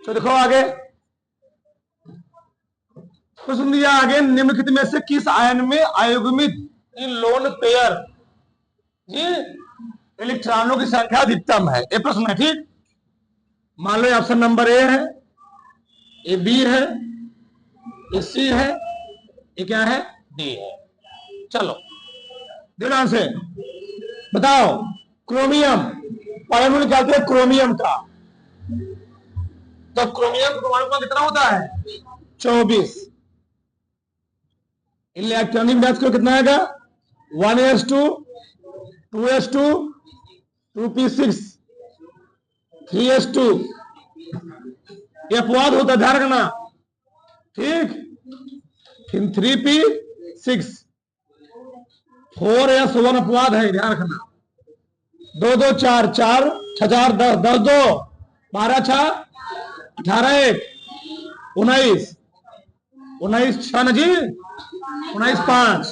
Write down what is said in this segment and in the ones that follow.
तो देखो आगे प्रश्न दिया आगे, निम्नलिखित में से किस आयन में अयुग्मित इन लोन पेयर जी इलेक्ट्रॉनों की संख्या अधिकतम है? ये प्रश्न है। ठीक, मान लो ऑप्शन नंबर ए है, ये बी है, ये सी है, ये क्या है, डी है। चलो ध्यान से बताओ, क्रोमियम परमाणु निकालते हैं क्रोमियम का, तो क्रोमियम का परमाणु कितना होता है? 24। इलेक्ट्रॉनिक गैस को कितना आएगा? 1s2 2s2 2p6 3s2। ये अपवाद होता है, ध्यान रखना। ठीक, फिर 3p6 4s1 अपवाद है, ध्यान रखना। 2 2 4 4 6 4 10 10 2 12 6 18 1 19 19 6 न जी 19 5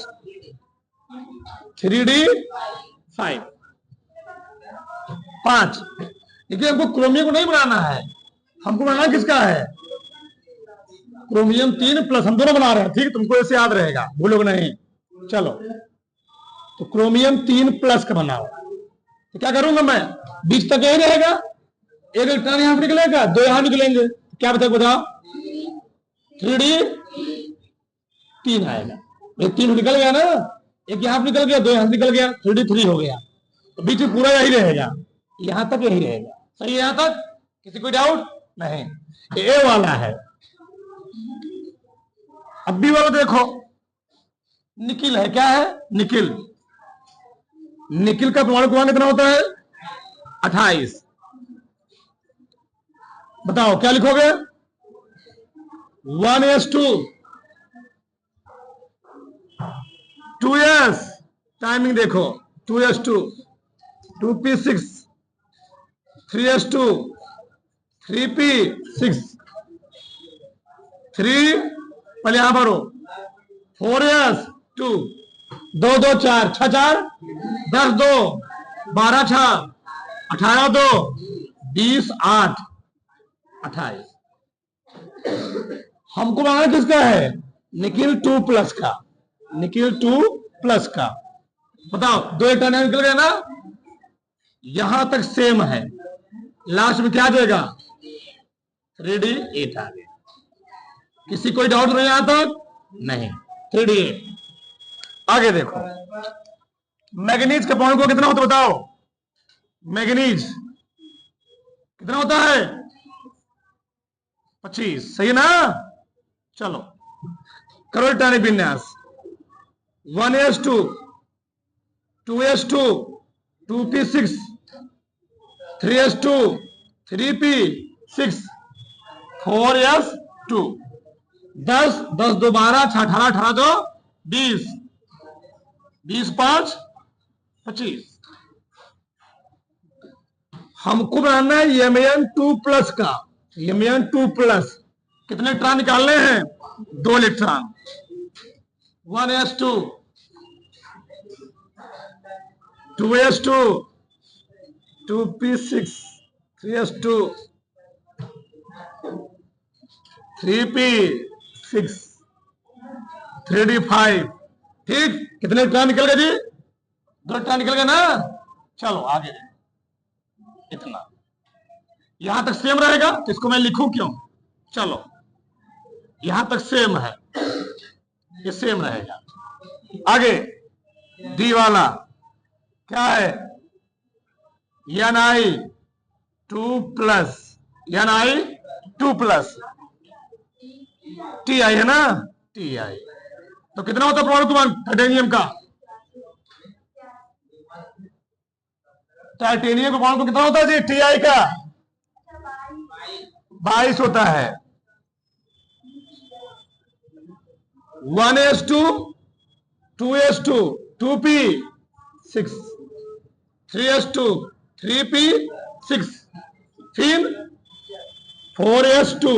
3d 5 5। देखिए हमको क्रोमियम को नहीं बनाना है, हमको बनाना किसका है? क्रोमियम 3+, हम दोनों बना रहे हैं। ठीक, तुमको ऐसे याद रहेगा, भूलोगे नहीं। चलो तो क्रोमियम 3+ का बनाओ, तो क्या करूंगा मैं? बीच तक यही रहेगा, एक इलेक्ट्रॉन यहां निकलेगा, 2 यहां निकलेंगे, क्या बताओ? 3d 3 आएगा। एक 3 निकल गया ना, एक यहां निकल गया, 2 यहां निकल गया, 3d 3 हो गया। तो बीच में पूरा यही रहेगा, यहां तक यही रहेगा। सही है? यहां तक किसी कोई डाउट नहीं? ए वाला है। अब बी वाला देखो, निकिल है, क्या है? निकिल। निकिल का परमाणु क्रमांक कितना होता है? 28। बताओ क्या लिखोगे? 1s2 2s, टाइमिंग देखो, 2s2 2p6 3s2 3p6 3 पहले यहां भरो 4s2 2 2 4 6 4 10 2 12 6 18 2 20 8 28। हमको बनाना किसका है? निकिल 2+ का, निकिल 2+ का। बताओ 2 इलेक्ट्रॉन निकल गया ना, यहां तक सेम है, लास्ट में क्या आ जाएगा? 3d 8 आ गया। किसी कोई डाउट नहीं आता? नहीं, 3d 8। आगे देखो, मैग्नीज का परमाणु को कितना होता है बताओ? मैग्नीज कितना होता है? 25। सही है ना? चलो करो इलेक्ट्रॉनिक विन्यास। 1s2 2s2 2p6 3s2 3p6 4s2 10 10 2 12 18 18 2 20 20 5 25। हमको बनाना है Mn2+ का। Mn2+, कितने इलेक्ट्रॉन निकालने हैं? 2 electron. 1s2 2s2 2p6 3s2 3p6 3d5। ठीक, कितने इलेक्ट्रॉन निकल गए जी? 2 इलेक्ट्रॉन निकल गए ना। चलो आगे, इतना यहां तक सेम रहेगा, तो इसको मैं लिखूं क्यों? चलो यहां तक सेम है, ये सेम रहेगा। आगे डी वाला क्या है? Ni2+, Ni2+, Ti है ना, Ti। तो कितना होता है परमाणु क्रमांक टाइटेनियम का? टाइटेनियम का परमाणु कितना होता है जी? Ti का 22 होता है। 1s2 2s2 2p6 3s2 3p6 फिर 4s2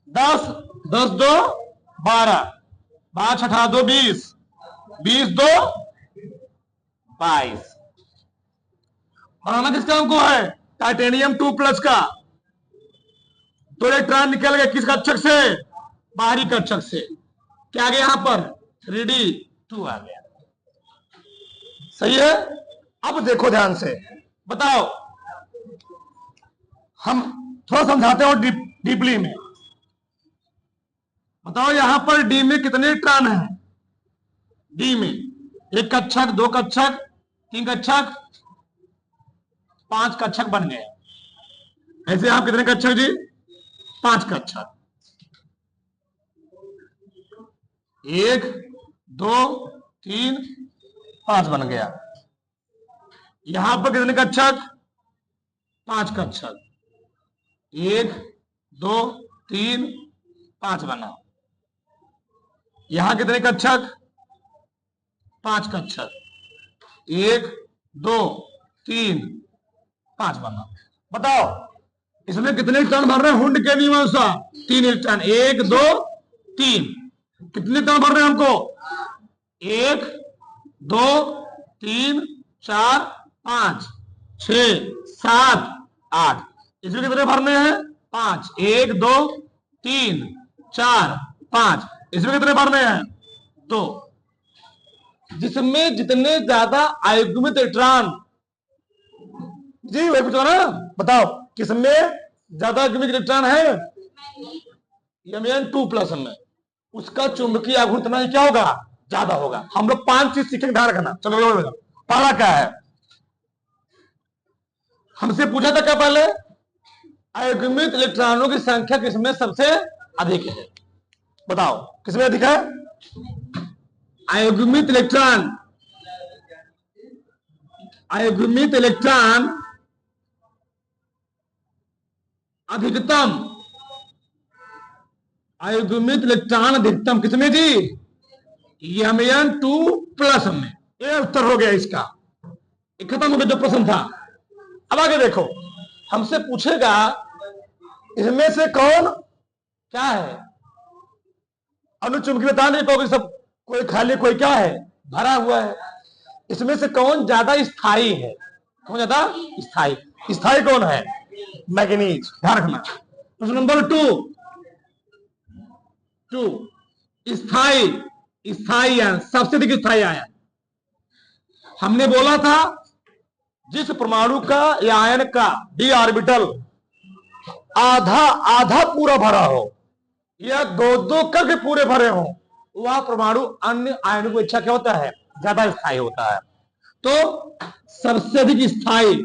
10 10 2 12 5 18 2 20 20 2 22। बनाना किसका हमको है? टाइटेनियम 2+ का। तो इलेक्ट्रॉन निकल गए किस कक्षक से? बाहरी कक्षक से। क्या आ गया यहां पर? 3d2 आ गया। सही है। अब देखो ध्यान से, बताओ, हम थोड़ा समझाते हो डीपली में। बताओ यहां पर डी में कितने इलेक्ट्रॉन हैं? डी में एक कक्षक, दो कक्षक, तीन कक्षक, पांच कक्षक बन गए। ऐसे आप कितने कक्षक जी? पांच कक्षक। एक, दो, तीन, पांच बन गया। यहां पर कितने कक्षक? पांच कक्षक। एक, दो, तीन, पांच बना। यहां कितने कक्षक? पांच कक्षक। एक, दो, तीन, पांच बना। बताओ इसमें कितने इलेक्ट्रॉन भर रहे हैं? हुंड के नियम अनुसार 3 इलेक्ट्रॉन। एक, दो, तीन। कितने इलेक्ट्रॉन भर रहे हैं हमको? एक, दो, तीन, चार, पांच, 6, 7, 8। इसमें कितने भरने हैं? पांच। एक, दो, तीन, चार, पांच। इसमें कितने भरने हैं? दो। जिसमें जितने ज्यादा आयुग्मित इलेक्ट्रॉन, जी वही पूछो ना, बताओ किसमें ज्यादा आयुग्मित इलेक्ट्रॉन है? Mn2+ में, उसका चुंबकीय आघूर्ण इतना क्या होगा? ज्यादा होगा। हम लोग 5 चीज सीखेंगे, ध्यान रखना। चलो पहला क्या है? हमसे पूछा था क्या पहले? आयुग्मित इलेक्ट्रॉनों की संख्या किसमें सबसे अधिक है? बताओ किसमें अधिक है? आयुग्मित इलेक्ट्रॉन, आयुग्मित इलेक्ट्रॉन अधिकतम, आयुग्मित इलेक्ट्रॉन अधिकतम किसमें जी? Mn2+ में। ये उत्तर हो गया इसका। खत्म हो गया जो प्रश्न था। अब आगे देखो, हमसे पूछेगा इसमें से कौन क्या है? अनुचुंबकीय बता नहीं पाओगे सब, कोई खाली कोई क्या है? भरा हुआ है। इसमें से कौन ज्यादा स्थायी है? कौन ज्यादा स्थायी? स्थायी कौन है? मैग्नीज। ध्यान रखना। प्रश्न नंबर 2, स्थायी, स्थायी आयन, सबसे अधिक स्थायी आयन। हमने बोला था जिस परमाणु का या आयन का डी ऑर्बिटल आधा आधा पूरा भरा हो या दो कक्ष पूरे भरे हो, वह परमाणु अन्य आयनों की अपेक्षा क्या होता है? ज्यादा स्थायी होता है। तो सबसे अधिक स्थायी,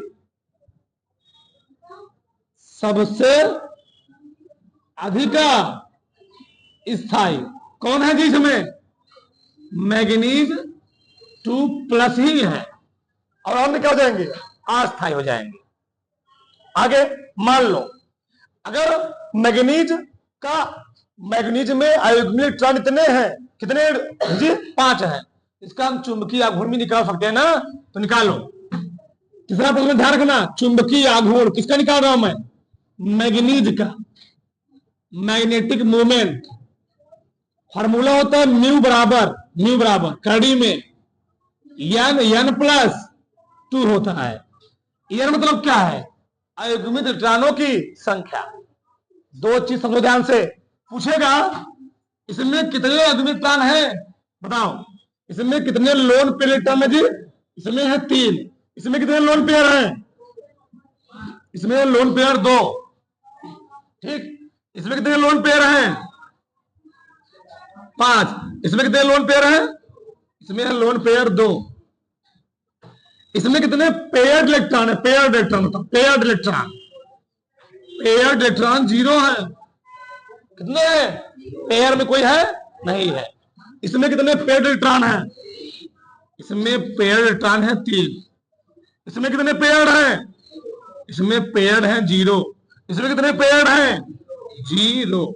सबसे अधिक स्थायी कौन है जी? इसमें Mn2+ ही है, और अन्य क्या हो जाएंगे? अस्थायी हो जाएंगे। आगे मान लो अगर मैग्नीज में आयुग्मिक इलेक्ट्रॉन इतने हैं, कितने जी? 5 हैं। इसका हम चुंबकीय आघूर्ण भी निकाल सकते हैं ना, तो निकालो। तीसरा प्रश्न ध्यान रखना, चुंबकीय आघूर्ण किसका निकाल रहा हूं मैं? मैग्नीज का। मैग्नेटिक मोमेंट फॉर्मूला होता है म्यू बराबर कड़ी में N+2 होता है। N मतलब क्या है? आयुग्मित इलेक्ट्रॉनों की संख्या। दो चीज समझो ध्यान से। पूछेगा इसमें कितने आयुग्मित इलेक्ट्रॉन है? बताओ इसमें कितने लोन पेयर इलेक्ट्रॉन है जी? इसमें है 3। इसमें कितने लोन पेयर हैं? इसमें लोन पेयर 2। ठीक। इसमें कितने लोन पेयर हैं? 5। इसमें कितने लोन पेयर हैं? इसमें है लोन पेयर 2। इसमें कितने पेयर्ड इलेक्ट्रॉन है? पेयर्ड इलेक्ट्रॉन मतलब पेयर्ड इलेक्ट्रॉन, पेयर्ड इलेक्ट्रॉन 0 है। कितने हैं? पेयर में कोई है? नहीं है। इसमें कितने पेयर्ड इलेक्ट्रॉन है? इसमें पेयर्ड इलेक्ट्रॉन है 3। इसमें कितने पेयर्ड हैं? इसमें पेयर्ड है 0। इसमें कितने पेयर्ड हैं? 0।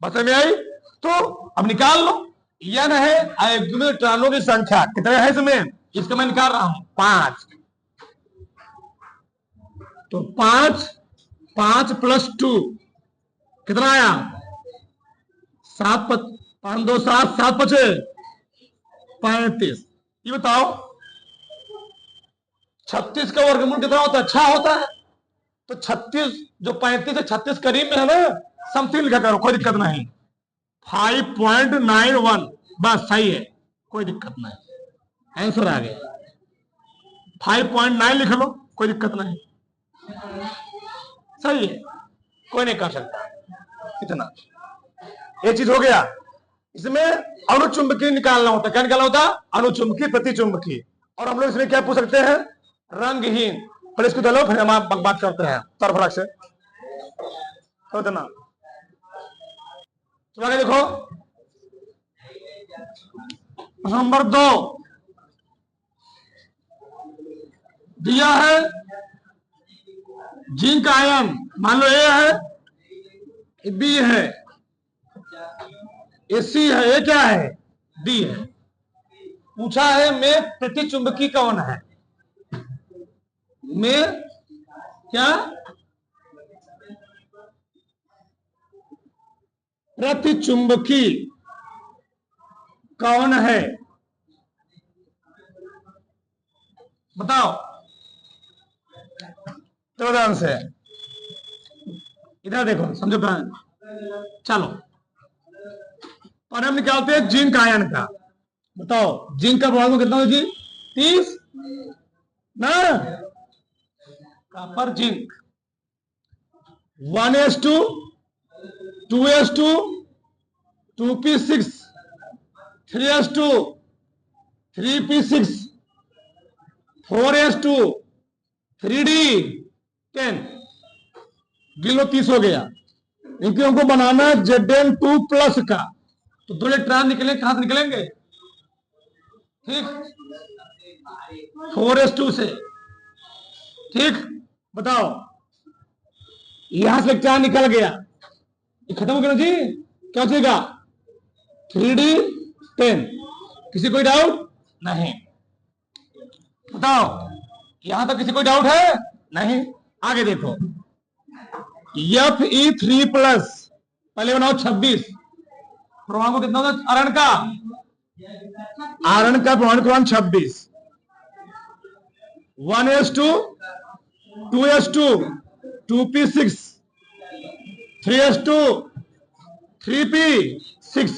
बात में आई? तो अब निकाल लो। N है आयुग्मिक इलेक्ट्रॉनों की संख्या, कितने है इसमें? इसका मैं निकाल रहा हूं 5। तो 5 + 2 कितना आया? 7, 5 2 7, 7 5 35। ये बताओ 36 का वर्गमूल कितना होता है? 6 होता है। तो 36 जो 35 से 36 करीब में है ना, समथिंग लिखा करो, कोई दिक्कत नहीं। 5.91 बस सही है, कोई दिक्कत नहीं, आंसर आ गया। 5.9 लिख लो, कोई दिक्कत नहीं, सही है, कोई नहीं कर सकता इतना। ये चीज हो गया। इसमें अणुचुंबकीय निकालना होता है। क्या निकालना होता है? अणुचुंबकीय प्रतिचुंबकीय। और हम लोग इसमें क्या पूछ सकते हैं? रंगहीन। पहले इसको चलो, फिर हम बात करते हैं तरफड़क से। तो इतना तो आगे देखो, नंबर 2 दिया है जिंक आयन, मान लो ए है, बी है, ए सी है, ये क्या है? डी है। पूछा है में प्रतिचुंबकी कौन है? में क्या प्रतिचुंबकी कौन है? बताओ, तो ध्यान से इधर देखो, समझो ध्यान। चलो, और हम निकालते हैं जिंक आयन का। बताओ जिंक का भाग कितना हो जी? 30 ना। Copper zinc 1s2 2s2 2p6 3s2 3p6 4s2 3d10 गिलो 30 हो गया। इनके हमको बनाना है Zn2+ का, तो 2 इलेक्ट्रॉन निकले, कहां से निकलेंगे? ठीक, 4s2 से। ठीक, बताओ यहां से इलेक्ट्रॉन निकल गया, ये खत्म हो गया जी, क्या हो जाएगा? 3d10। किसी कोई डाउट नहीं? बताओ यहां तक किसी कोई डाउट है? नहीं। आगे देखो, Fe3+, पहले बनाओ 26। परमाणु कितना होता है आयरन का? आयरन का परमाणु क्रमांक 26। 1s2 2s2 2p6 3s2 3p6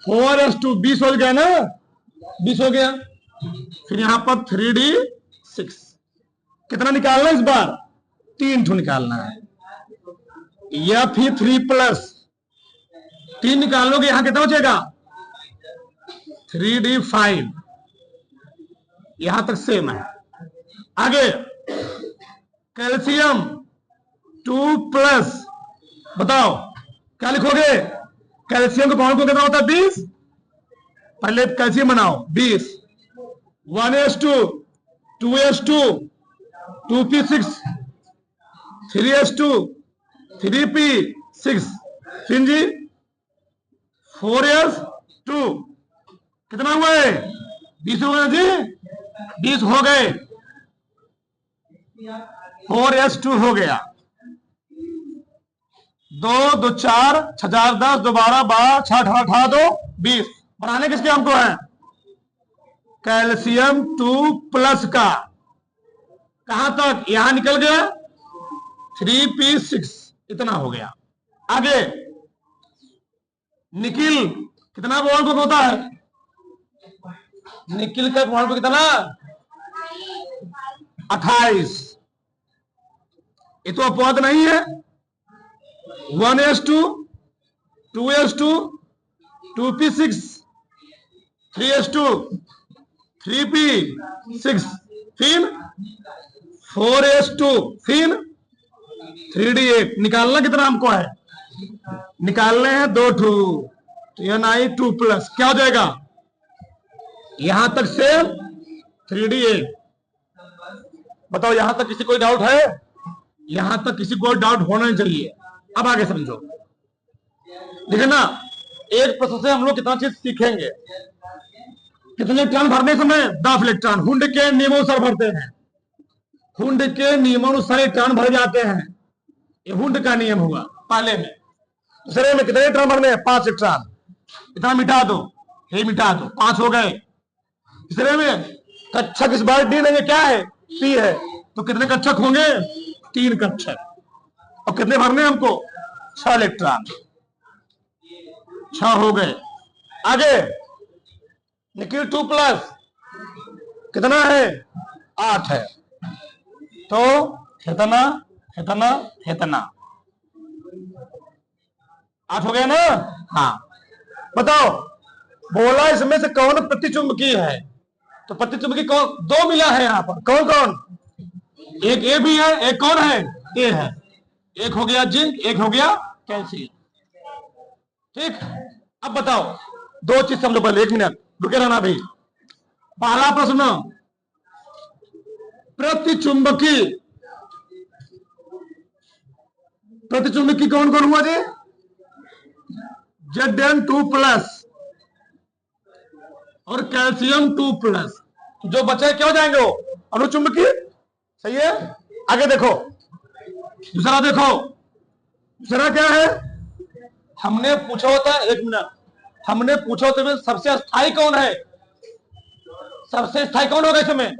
4s2 20 हो गया ना, 20 हो गया। फिर यहां पर 3d6 कितना निकालना है इस बार? 3 ठो निकालना है। Fe3+, 3 निकालोगे, यहां कितना हो जाएगा? 3d5। यहां तक सेम है। आगे कैल्शियम 2+, बताओ क्या लिखोगे? कैल्शियम का परमाणु कितना होता है? 20। पहले कैल्शियम बनाओ, 20। 1s2 2s2 2p6 3s2 3p6 फिर जी 4s2 कितना हुए? 20 हो गए जी, 20 हो गए। 4s2 हो गया। 2 2 4 6 4 10 2 12 12 6 18 18 2 20 बनाने किसके हमको है? कैल्शियम 2+ का। कहां तक? यहां निकल गया 3p6, इतना हो गया। आगे निकिल कितना परमाणु होता है? निकिल का परमाणु कितना? 28। ये तो अपवाद नहीं है। 1s2 2s2 2p6 3s2 3p6 फिर 4s2 फिर 3d8 निकालना कितना हमको है? निकालने हैं 2 ठू, तो Ni2+, क्या हो जाएगा? यहां तक से 3d8। बताओ यहां तक किसी कोई डाउट है? यहां तक किसी को डाउट होना चाहिए। अब आगे समझो, देखिए ना, एक प्रश्न से हम लोग कितना चीज सीखेंगे। कितने इलेक्ट्रॉन भरने समय? 10 इलेक्ट्रॉन। हुंड के नियमानुसार भरते हैं, हुंड के नियमानुसार इलेक्ट्रॉन भर जाते हैं। ये हुंड का नियम हुआ पहले में। दूसरे में कितने इलेक्ट्रॉन भरने हैं? 5 इलेक्ट्रॉन। इतना मिटा दो, ये मिटा दो, 5 हो गए। तीसरे में कक्षक इस बार डी नहीं, क्या है? पी है, तो कितने कक्षक होंगे? 3 कक्षक। और कितने भरने हमको? 6 इलेक्ट्रॉन। 6 हो गए। आगे निकिल 2+ कितना है? 8 है। तो इतना इतना इतना 8 हो गया ना? हाँ। बताओ बोला इसमें से कौन प्रतिचुंबकीय है? तो प्रतिचुंबकीय कौन? 2 मिला है यहाँ पर। कौन कौन? एक ए भी है, एक कौन है? ए है। एक हो गया जिंक, एक हो गया कैल्शियम। ठीक। अब बताओ 2 चीज समझो पहले, 1 मिनट रुके रहना भी। पहला प्रश्न, प्रतिचुंबकीय प्रतिचुंबकीय कौन कौन हुआ जी? Zn2+ और कैल्शियम 2+। जो बचे क्या हो जाएंगे? वो अनुचुंबकीय। सही है। आगे देखो दूसरा, देखो दूसरा क्या है? हमने पूछा होता है, 1 मिनट, हमने पूछा होता है सबसे स्थायी कौन है? सबसे स्थायी कौन होगा इसमें?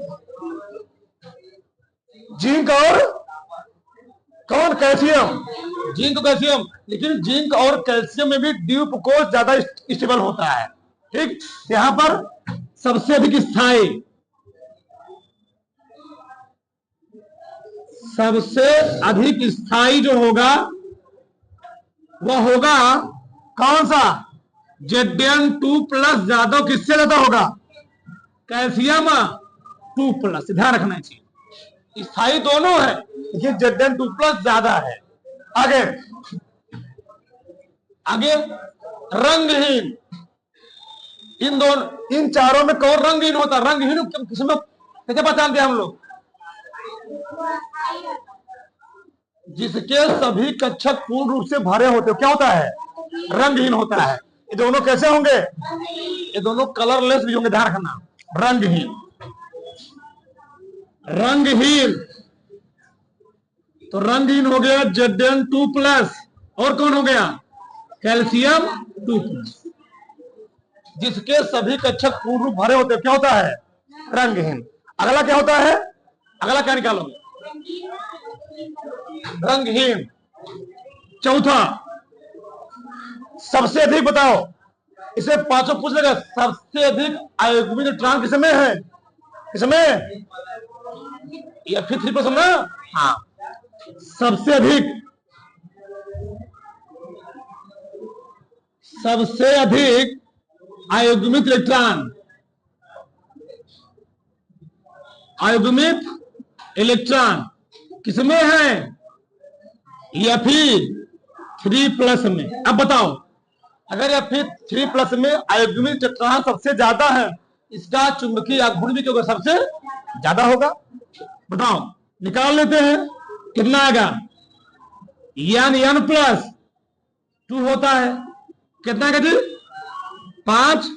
जिंक और कौन? कैल्शियम। Zinc calcium. लेकिन जिंक और कैल्शियम में भी ड्यूप कोष ज्यादा स्टेबल होता है। ठीक। यहां पर सबसे अधिक स्थायी, सबसे अधिक स्थायी जो होगा वह होगा कौन सा? Zn2+ ज्यादा किससे ज्यादा होगा? कैल्शियम 2+। ध्यान रखना चाहिए, स्थायी दोनों है लेकिन Zn2+ ज्यादा है। आगे आगे रंगहीन। इन चारों में कौन रंगहीन होता? रंगहीन किसमें कैसे पहचानते हैं हम लोग? जिसके सभी कक्षक पूर्ण रूप से भरे होते, क्या होता है? रंगहीन होता है। ये दोनों कैसे होंगे? ये दोनों कलरलेस भी होंगे। ध्यान रखना, रंगहीन। रंगहीन तो रंगहीन हो गया Zn2+। और कौन हो गया? कैल्शियम 2+। जिसके सभी कक्षक पूर्ण रूप भरे होते, क्या होता है? रंगहीन। अगला क्या होता है? अगला क्या निकालोगे? रंगहीन। चौथा, सबसे अधिक बताओ, इसे 5 पूछ लेगा। सबसे अधिक आयुग्मिक इलेक्ट्रॉन किसमें है? किसमें? या फिर 3% ना? हाँ। सबसे अधिक आयुग्मिक इलेक्ट्रॉन, आयुग्मिक इलेक्ट्रॉन किसमें है? या फिर 3+ में। अब बताओ अगर या फिर 3+ में आयुग्मिक इलेक्ट्रॉन सबसे ज्यादा है, इसका चुंबकीय आघूर्ण भी क्यों सबसे ज्यादा होगा? बताओ, निकाल लेते हैं। कितना आएगा? N+2 होता है। कितना आएगा जी? 5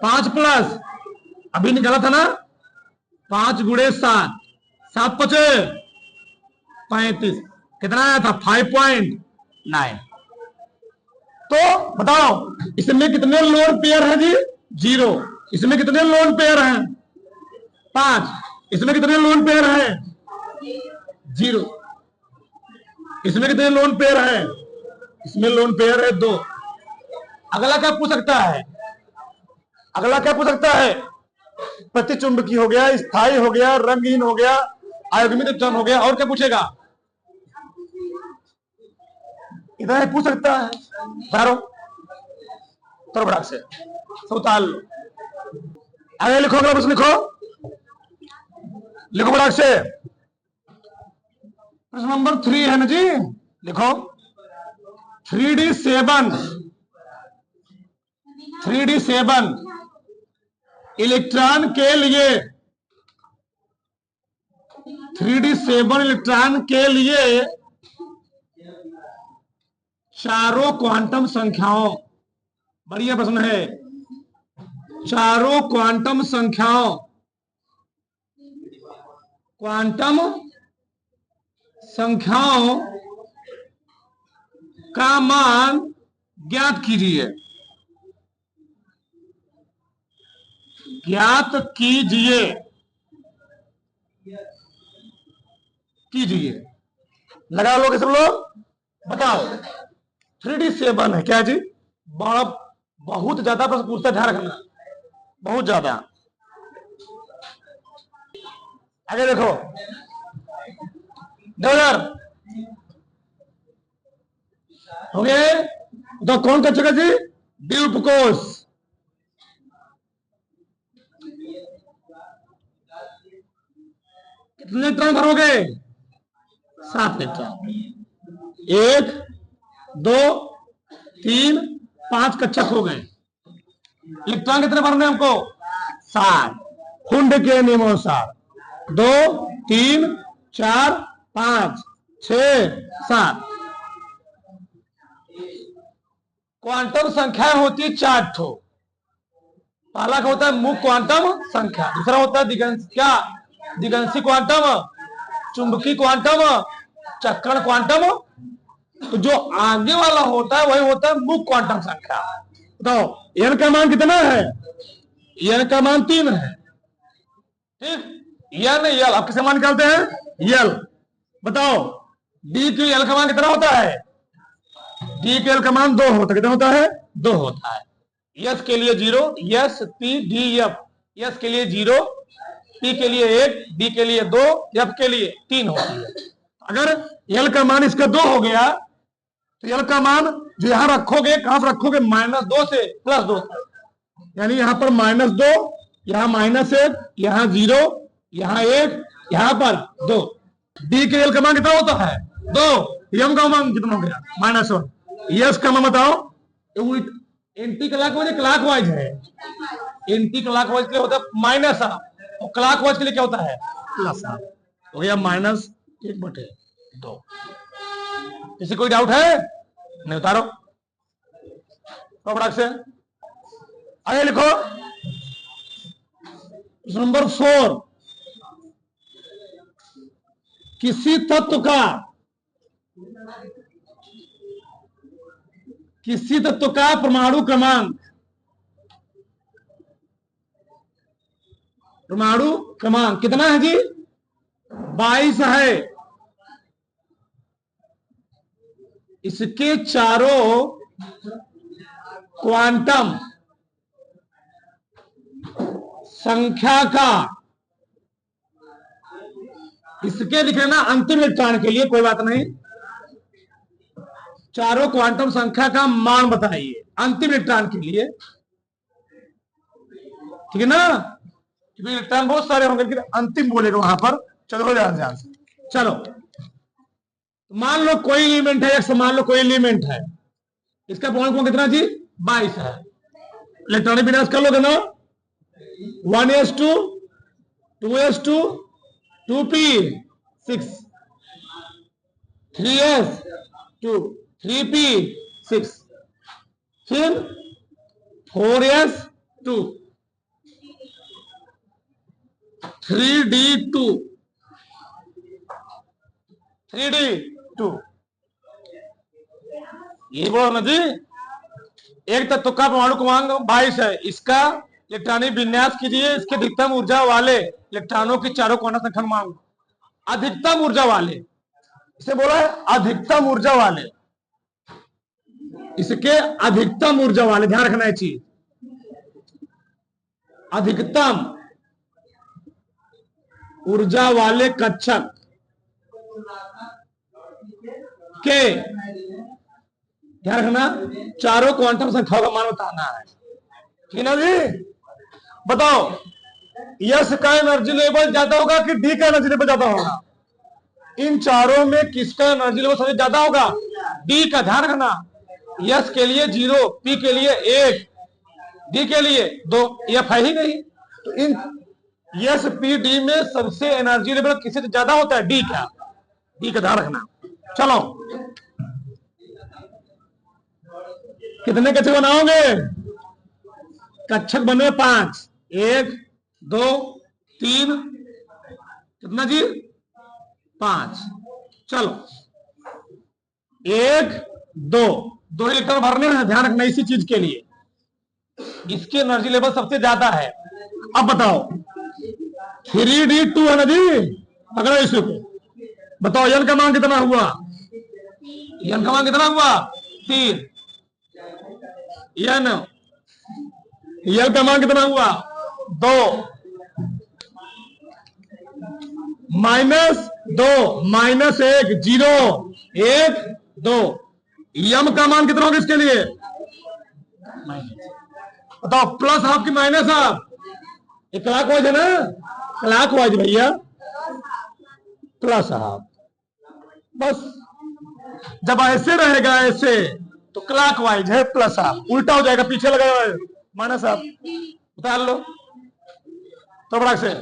5+, अभी निकाला था ना? 5 × 7, 7 × 5 = 35। कितना आया था? 5.9। तो बताओ इसमें कितने लोन पेयर हैं जी? 0। इसमें कितने लोन पेयर हैं? 5। इसमें कितने लोन पेयर हैं? 0। इसमें कितने लोन पेयर हैं? इसमें लोन पेयर है 2। अगला क्या पूछ सकता है? अगला क्या पूछ सकता है? प्रतिचुंबकीय हो गया, स्थायी हो गया, रंगहीन हो गया, आयुग्मिक इलेक्ट्रॉन हो गया, और क्या पूछेगा? इधर पूछ सकता है। तारो तो बड़ा से उतार लो। आगे लिखो, अगला प्रश्न लिखो, लिखो बड़ा से। प्रश्न नंबर 3 है ना जी? लिखो 3D7 इलेक्ट्रॉन के लिए 3D7 इलेक्ट्रॉन के लिए चारों क्वांटम संख्याओं, बढ़िया प्रश्न है, चारों क्वांटम संख्याओं का मान ज्ञात कीजिए। ज्ञात कीजिए लगा लो सब लोग, बताओ। 3D7 है क्या जी? बड़ा बहुत ज्यादा प्रश्न पूछता है, ध्यान रखना, बहुत ज्यादा। आगे देखो, डॉलर हो गए तो कौन कर चुका जी? द्वीपकोश। कितने इलेक्ट्रॉन भरोगे? 7 इलेक्ट्रॉन। 1 2 3 5 कक्षक हो गए। इलेक्ट्रॉन कितने भरने हमको? 7, हुंड के नियमानुसार। 2 3 4 5 6 7। क्वांटम संख्या होती है 4 ठो। पहला होता है मुख्य क्वांटम संख्या, दूसरा होता है दिगंशी क्वांटम, चुंबकीय क्वांटम, चक्रण क्वांटम। तो जो आगे वाला होता है वही होता है मुख्य क्वांटम संख्या। बताओ एन का मान कितना है? एन का मान 3 है, ठीक। एन एल, आप किसे मान निकालते हैं? एल। बताओ डी के एल का मान कितना होता है? डी के एल का मान 2 होता है। कितना होता है? 2 होता है। यस के लिए 0, yes P D F. Yes के लिए 0, पी के लिए 1, डी के लिए 2, एफ के लिए 3 होती है। अगर एल का मान इसका 2 हो गया तो एल का मान जो यहां रखोगे, कहां पर रखोगे? -2 से +2, यानी यहां पर -2, यहां -1, यहां 0, यहां 1, यहां पर 2। डी के एल का मान कितना होता है? 2। एम का मान कितना हो गया? -1। यस का मान बताओ। एंटी क्लॉकवाइज है। एंटी क्लॉकवाइज के लिए होता है -1 और क्लॉकवाइज के लिए क्या होता है? +1। हो गया -1/2। किसी कोई डाउट है? नहीं, उतारो फटाक से। आगे लिखो नंबर 4। किसी तत्व का परमाणु क्रमांक कितना है जी? 22 है। इसके चारों क्वांटम संख्या का, इसके लिख लेना अंतिम इलेक्ट्रॉन के लिए, कोई बात नहीं। चारों क्वांटम संख्या का मान बताइए अंतिम इलेक्ट्रॉन के लिए, ठीक है ना? इलेक्ट्रॉन बहुत सारे होंगे लेकिन अंतिम बोलेगा वहां पर। चलो ध्यान से, चलो मान लो कोई एलिमेंट है, एक मान लो कोई एलिमेंट है, इसका परमाणु कितना जी? 22 है। इलेक्ट्रॉनिक विन्यास कर लोगे ना? 1s2 2s2 2p 6 3s2 3p 6, फिर 4s2 3d2 ये बोलो ना जी। एक तत्व का परमाणु क्रमांक 22 है, इसका इलेक्ट्रॉनिक विन्यास कीजिए। इसके अधिकतम ऊर्जा वाले इलेक्ट्रॉनों की चारों क्वांटम संख्या मांग। अधिकतम ऊर्जा वाले, इसे बोला है अधिकतम ऊर्जा वाले, इसके अधिकतम ऊर्जा वाले, ध्यान रखना है चीज। अधिकतम ऊर्जा वाले कक्षक के, ध्यान रखना, चारों क्वांटम संख्याओं का मान बताना है, ठीक ना जी? बताओ यस का एनर्जी लेवल ज्यादा होगा कि डी का एनर्जी लेवल ज्यादा होगा? इन चारों में किसका एनर्जी लेवल सबसे ज्यादा होगा? डी का। ध्यान रखना, यस के लिए 0, पी के लिए 1, डी के लिए 2, एफ है ही नहीं। तो इन यस पी डी में सबसे एनर्जी लेवल किससे ज्यादा होता है? डी का। डी का ध्यान रखना। चलो कितने कक्षक बनाओगे? कक्षक बने 5, 1 2 3, कितना जी? 5। चलो 1 2 2 इलेक्ट्रॉन भरने हैं, ध्यान रखना इसी चीज के लिए। इसकी एनर्जी लेवल सबसे ज्यादा है। अब बताओ 3d2 है ना जी? अगला इसी को बताओ n का मान कितना हुआ? n का मान कितना हुआ? 3। n l का मान कितना हुआ? 2 -2 -1 0 1 2। m का मान कितना होगा इसके लिए? बताओ प्लस हाफ की माइनस हाफ? ये क्लॉकवाइज है ना, क्लॉकवाइज भैया, प्लस हाफ। बस जब ऐसे रहेगा ऐसे तो क्लॉकवाइज है प्लस हाफ, उल्टा हो जाएगा पीछे लगा हुआ है माइनस हाफ। उतार लो तो बड़ा से